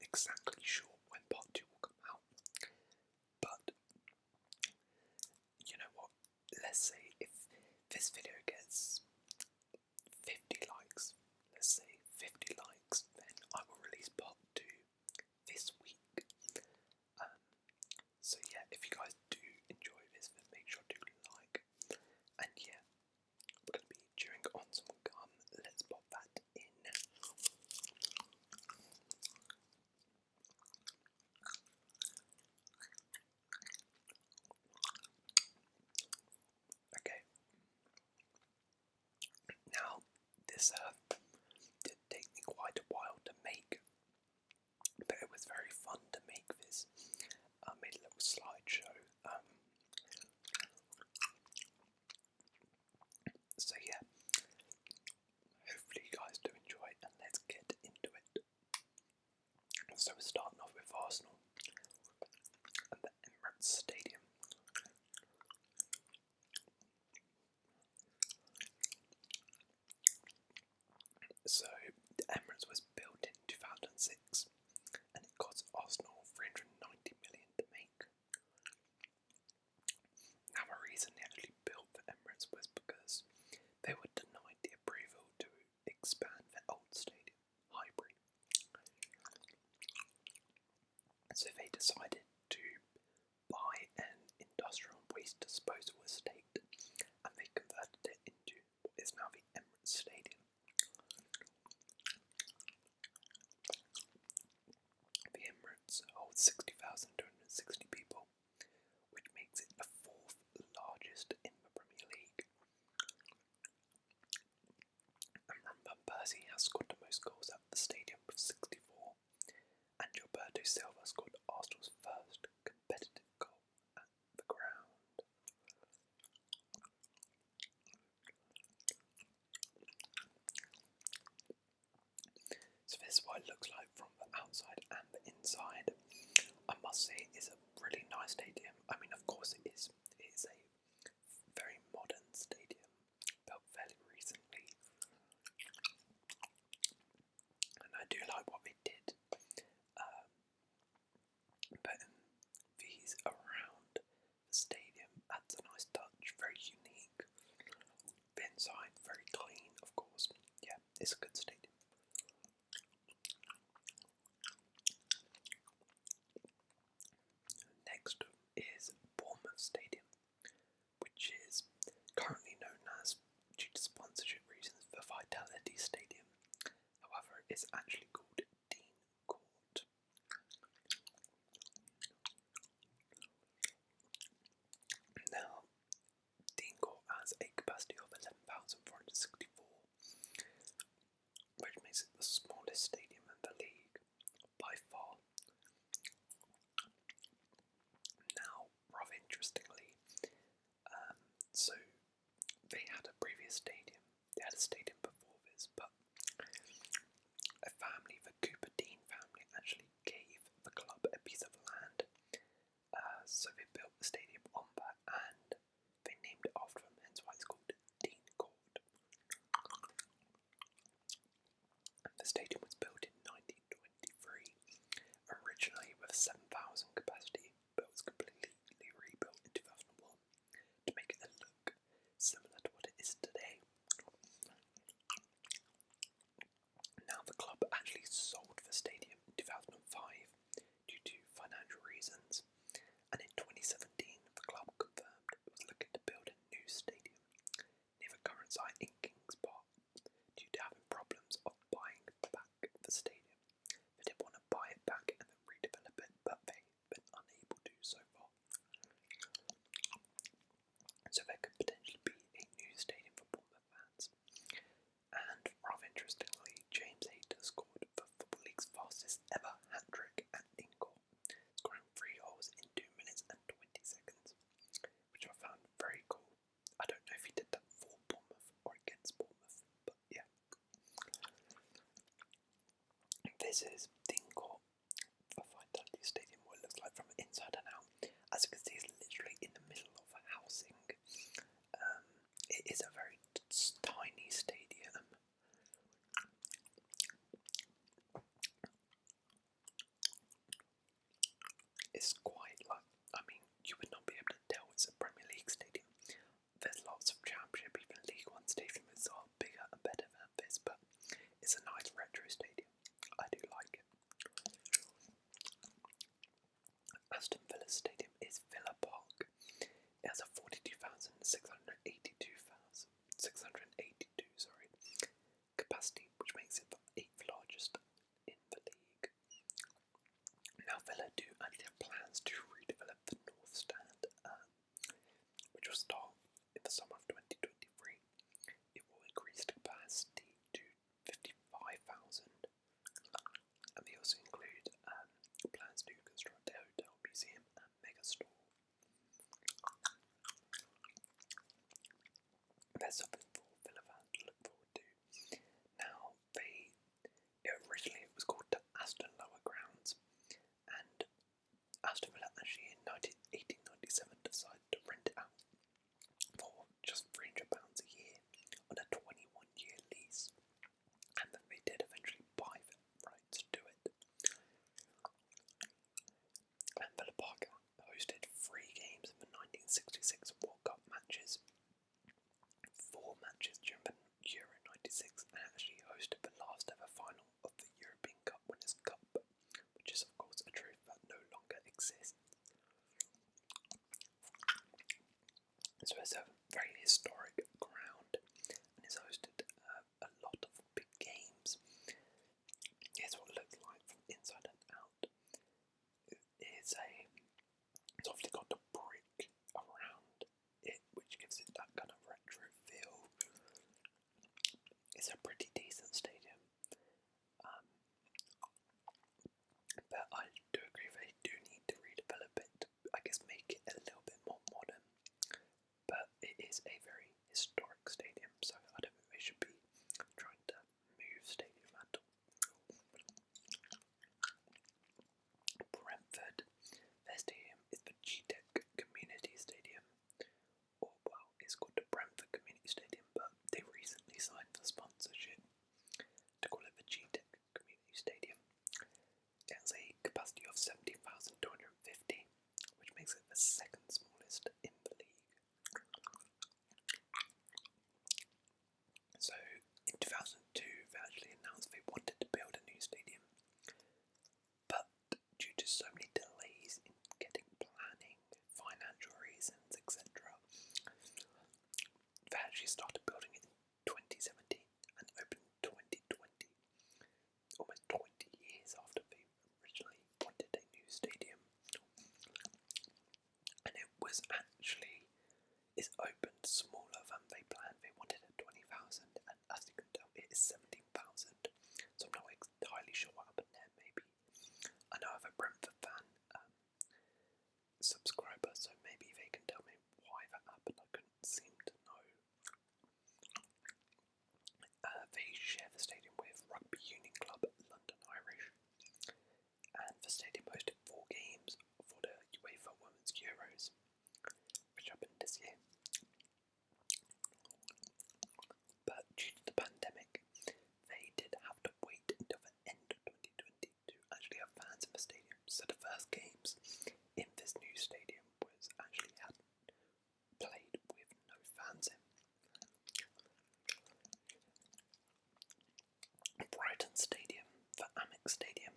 exactly sure when part 2 will come out, but you know what, let's say if this video gets 50 likes, let's say 50 likes, then I will release part 2 this week. So yeah, if you guys do enjoy this, then make sure to like, and yeah, we're going to be chewing on some gum. Let's pop that in. Okay. Now, this did take me quite a while to make, but it was very fun to make this. I made a little slideshow. So yeah, hopefully you guys do enjoy it, and let's get into it. So we're starting off with Arsenal and the Emirates Stadium. So the Emirates was built in 2006, and it cost Arsenal 390 million to make. Now the reason they actually built the Emirates was because they were denied the approval to expand their old stadium, Highbury. So they decided to buy an industrial waste disposal estate, and they converted it into what is now the Emirates Stadium. The Emirates holds 60,260 people, which makes it the 4th largest in the Premier League. And Van Persie has scored the most goals at the stadium with 64, and Gilberto Silva scored Arsenal's first competitive goal at the ground. So this is what it looks like from the outside and the inside. I must say it is a really nice stadium. I mean, of course it is. It is a very modern stadium, built fairly recently. And I do like what they did. Putting these around the stadium adds a nice touch, very unique. The inside, very clean, of course. Yeah, it's a good stadium. Next is Bournemouth Stadium, which is currently known as, due to sponsorship reasons, the Vitality Stadium. However, it's actually called Dean Court. Now, Dean Court has a capacity of 11,464, which makes it the smallest stadium in the league by far. Now, rather interestingly, so they had a previous stadium. They had a stadium before this, but a family it's quite like, I mean, you would not be able to tell it's a Premier League stadium. There's lots of Championship, even League One stadiums are bigger and better than this, but it's a nice retro stadium. I do like it. Aston Villa Stadium is Villa Park. It has a 42,682 capacity, which makes it the 8th largest in the league. Now Villa do actually have plans to redevelop the North Stand, which will start in the summer of 2023. It will increase the capacity to 55,000, and they also include plans to construct a hotel, museum, and mega store. There's something for Villa fans to look forward to. Now, originally it was called the Aston Lower Grounds, and Aston Villa actually in 1897 decided to rent it out for just £300 a year on a 21-year lease, and then they did eventually buy the rights to it. And Villa Park hosted 3 games in the 1966 World Cup matches, 4 matches during the Euro 96, and actually hosted the last ever final of the European Cup Winners' Cup, which is of course a truth that no longer exists. So it's a very historic ground, and it's hosted a lot of big games. Here's what it looks like from inside and out. It's obviously got the brick around it, which gives it that kind of retro feel. It's a pretty decent stadium, but I do agree they do need to redevelop it, I guess make it a little bit more modern, but it is a very historic stadium, so I don't think they should be trying to move stadium at all. Brentford, their stadium is the GTEC Community Stadium, or well, it's called the Brentford Community Stadium, but they recently signed for sponsorship to call it the GTEC Community Stadium. It has a capacity of 17,250, which makes it the 2nd smallest in the league. So in 2002 they actually announced they wanted to build a new stadium, but due to so many delays in getting planning, financial reasons, etc., they actually started building it in 2017 and opened in 2020, almost 20 years after they originally wanted a new stadium. And it was actually is opened smaller than they planned. They wanted a 20,000, and as you can tell, it is 17,000. So I'm not entirely sure what happened there. Maybe I know I have a Brentford fan subscriber, so maybe they can tell me why that happened. I couldn't seem to know. They share the stadium with Rugby Union Club London Irish, and the stadium hosted 4 games for the UEFA Women's Euros, which happened this year. But due to the pandemic, they did have to wait until the end of 2020 to actually have fans in the stadium. So the first games in this new stadium was actually played with no fans in. Brighton Stadium, the Amex Stadium,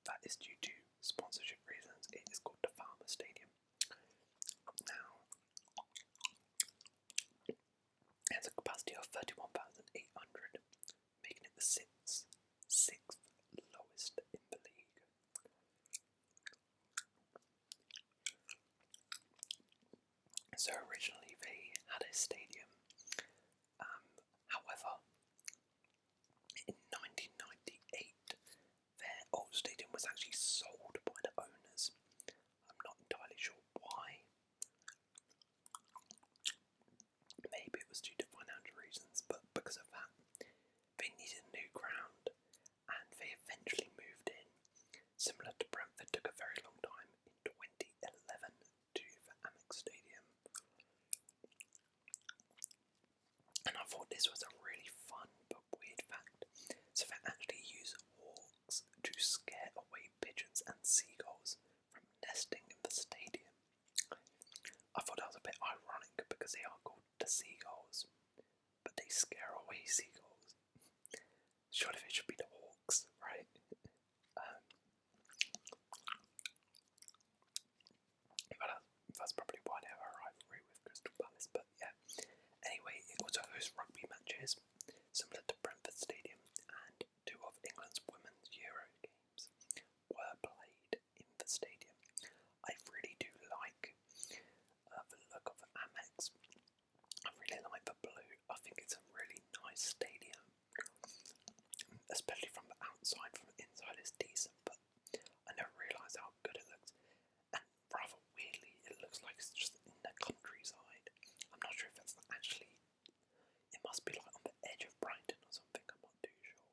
that is due to sponsorship reasons. It is called the Fulham Stadium. Now, it has a capacity of 31,800, making it the 6th lowest in the league. So originally they had a stadium, however, in 1998 their old stadium was actually sold by the owners. I'm not entirely sure why. Maybe it was due to financial reasons, but because of that they needed a new ground, and they eventually moved in. Similar to Brentford, took a very long time in 2011 to the Amex Stadium. And I thought this was a really fun but weird fact. So they actually use hawks to scare away pigeons and seagulls because they are called the seagulls, but they scare away seagulls. Surely they should be the hawks, right? But that's probably why they have a rivalry with Crystal Palace, but yeah. Anyway, it also hosts rugby matches, similar to Bournemouth Stadium, and two of England's women's Euro games were played in the stadium. I really do like the look of Amex. I really like the blue. I think it's a really nice stadium, especially from the outside. From the inside it's decent, but I never realised how good it looks. And rather weirdly, it looks like it's just in the countryside. I'm not sure if it's actually. It must be like on the edge of Brighton or something. I'm not too sure.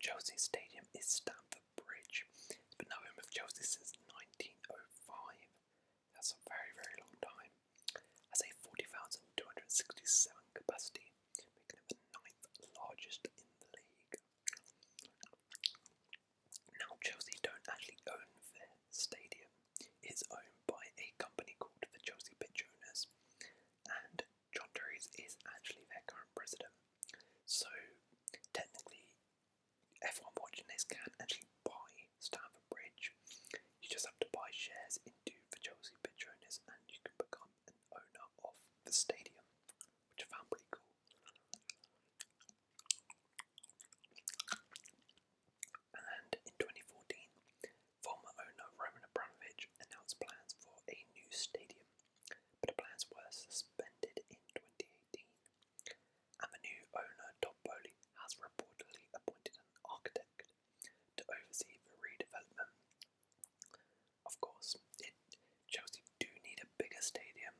Chelsea Stadium is Stamford Bridge. It's been home of Chelsea since 1905. That's a very, very long time. Has a 40,267 capacity, making it the 9th largest in the league. Now, Chelsea don't actually own their stadium. It is owned by a company called the Chelsea Pitch Owners, and John Terry's is actually their current president. So, technically, everyone watching this can actually buy Stamford Bridge. You just have to buy shares into the Chelsea Pitch Owners and you can become an owner of the stadium, which I found pretty cool. And in 2014, former owner Roman Abramovich announced plans for a new stadium, but the plans were suspended in 2018. And the new owner, Todd Bowley, has reportedly appointed an architect to oversee the redevelopment. Of course, Chelsea do need a bigger stadium,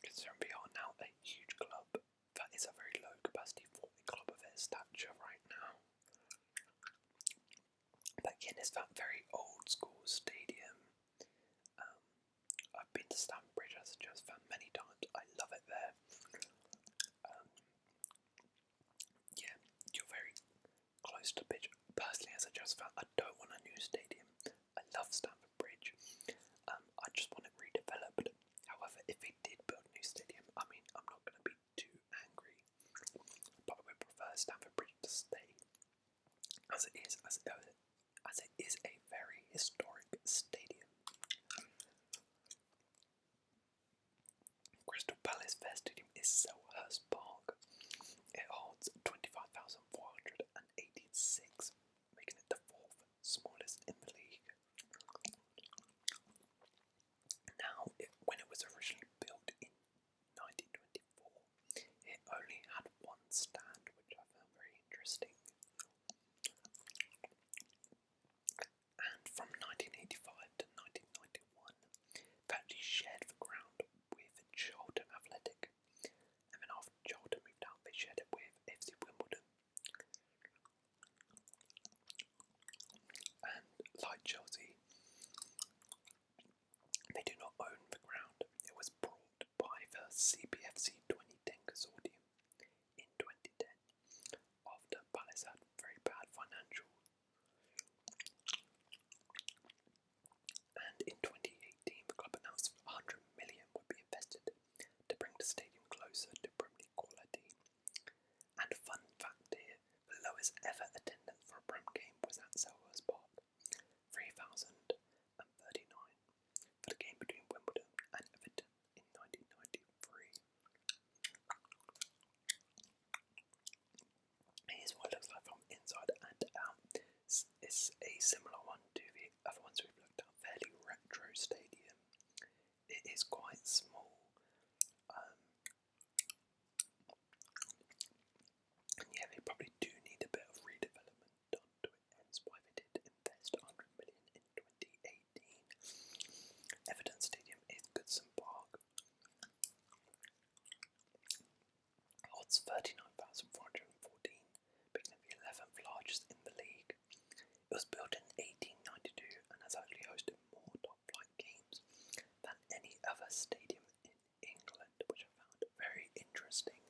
considering we are now a huge club. That is a very low capacity for a club of their stature right now. But again, it's that very old school stadium. I've been to Stamford Bridge, as I suggest that many times. I love it there. Yeah, you're very close to the pitch. Personally, as I just found, I don't want a new stadium. I love Stamford Bridge. I just want it redeveloped. However, if they did build a new stadium, I mean, I'm not going to be too angry. But I would prefer Stamford Bridge to stay as it is, as it is a very historic stadium. Crystal Palace, their stadium is Selhurst Park. It holds 25,486, making it the 4th smallest in the league. Now, when it was originally built in 1924, it only had one stand, which I found very interesting. And from 1985 to 1991, they actually shared the ground with Charlton Athletic, and then after Charlton moved out, they shared it with FC Wimbledon. And like Chelsea, they do not own the ground. It was bought by the CPFC 2010 consortium in 2010, after Palace had very bad financial. And in 2018, the club announced 100 million would be invested to bring the stadium closer to Premier League quality. And a fun fact here, the lowest ever attendance for a Prem game was at Selhurst Park, 3,039, for the game between Wimbledon and Everton in 1993. Here's what it looks like from inside and out. It's a similar one to the other ones we've looked at, fairly retro stadium. It is quite small. And yeah, they probably do need a bit of redevelopment done to it, hence why they did invest 100 million in 2018. Everton Stadium is Goodson Park. Holds 39,414, making it the 11th largest in the league. It was built in 1892 and has actually hosted more top-flight games than any other stadium in England, which I found very interesting.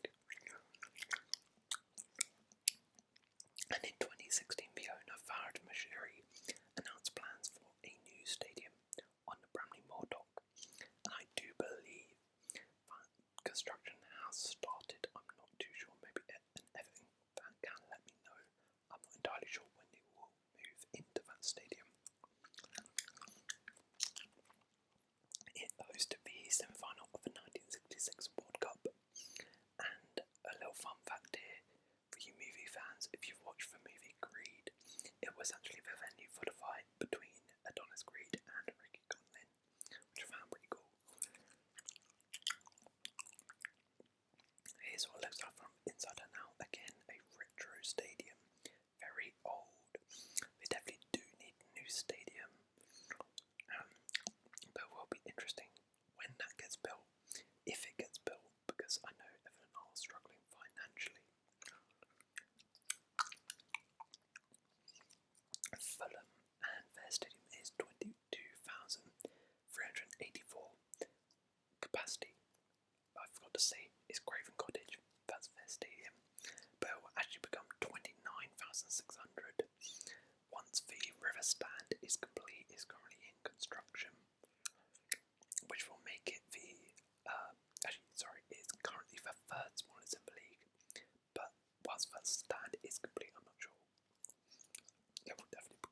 And in 2016, the owner Farhad Mashiri announced plans for a new stadium on fans, if you've watched the movie Creed, it was actually the venue for the fight between Adonis Creed and Ricky Conlon, which I found pretty cool. Here's what it looks like from inside and out. Again, a retro stadium, very old. They definitely do need a new stadium, but it will be interesting when that gets built, if it gets built, because I know Everton are struggling financially. Fulham and their stadium is 22,384 capacity. I forgot to say it's Craven Cottage, that's their stadium, but it will actually become 29,600 once the River Stand is complete. Is currently in construction, which will make it it's currently the third smallest in the league, but whilst the stand is complete, I'm not sure. It will definitely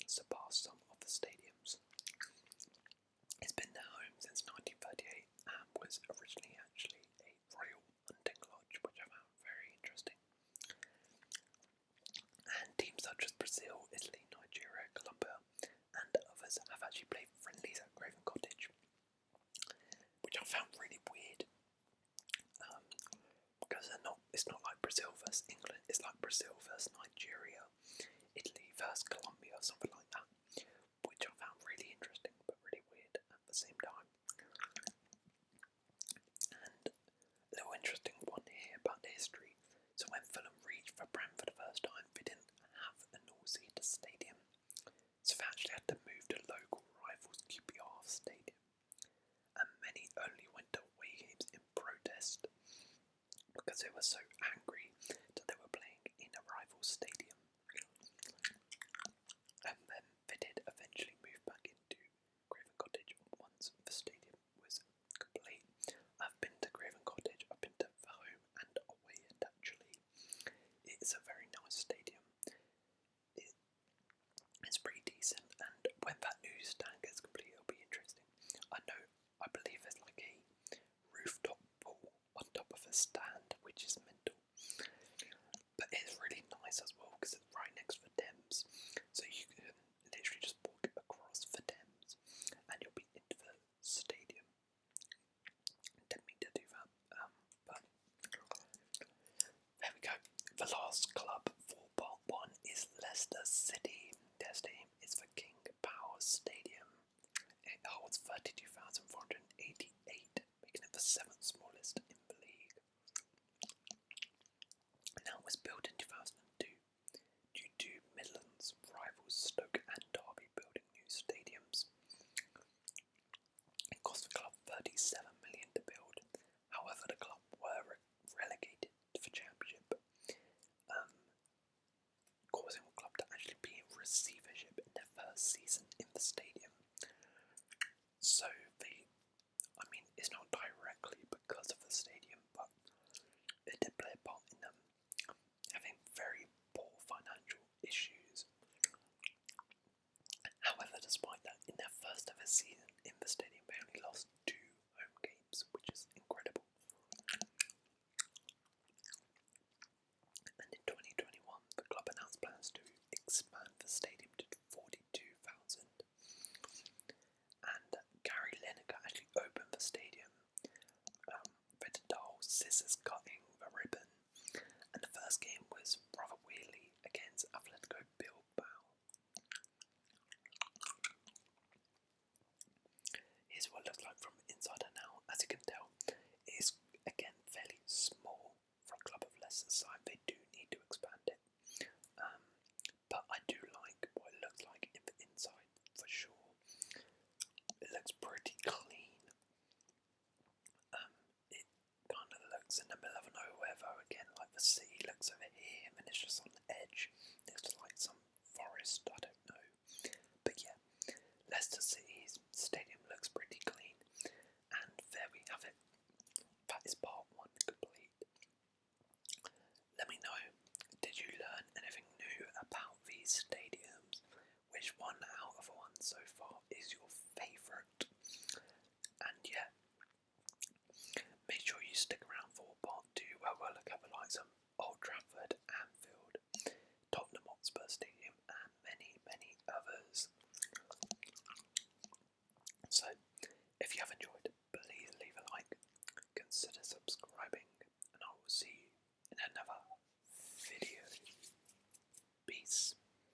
surpass some of the stadiums. It's been their home since 1938 and was originally actually a royal hunting lodge, which I found very interesting. And teams such as Brazil, Italy, Nigeria, Colombia, and others have actually played friendlies at Craven Cottage, which I found really weird. Because it's not like Brazil versus England, it's like Brazil versus Nigeria, Italy versus Colombia, something like that, which I found really interesting but really weird at the same time. And a little interesting one here about the history. So when Fulham reached the Prem for the first time, they didn't have a all-seater stadium, so they actually had to move to local rivals QPR Stadium, and many only went to away games in protest because they were so angry that they were playing in a rival stadium. And then they did eventually move back into Craven Cottage once the stadium was complete. I've been to Craven Cottage, I've been to the home and away end actually. It's a very nice stadium. It's pretty decent, and when that new stand gets complete, it'll be interesting. I believe there's like a rooftop pool on top of a stand, which is mental. But it's really nice as well because it's right next to the Thames, so you can literally just walk across the Thames and you'll be into the stadium. Didn't mean to do that, but there we go. The last club for part 1 is Leicester City. Their stadium is the King Power Stadium. It holds 32,488, making it the 7th smallest in the league. Now it was built in 2002 due to Midlands rivals Stoke and Derby building new stadiums. It cost the club £37 million to build. However, the club were relegated to the Championship, causing the club to actually be in receivership in their first season in the stadium. So it's not directly because of the stadium, but it did play a part in them having very poor financial issues. However, despite that, in their first ever season in the stadium, they only lost 2 home games, which is incredible. And in 2021, the club announced plans to expand the stadium to 42,000. And Gary Lineker actually opened the stadium with the whole scissors cutting the ribbon. And the first game was rather weirdly against Atletico Bilbao. Here's what it looks like from inside and out. As you can tell, it is again fairly small for a club of Leicester's side. They do need to expand it, but I do like what it looks like in the inside for sure. It looks pretty clean. It kind of looks in the middle of nowhere though. Again, like the city looks over here, and then it's just on the edge. It's like some forest. I don't know, but yeah, Leicester City's stadium looks pretty clean, and there we have it. That is part 1 complete. Let me know, did you learn anything new about these stadiums? Which one out of the ones so far is your favourite?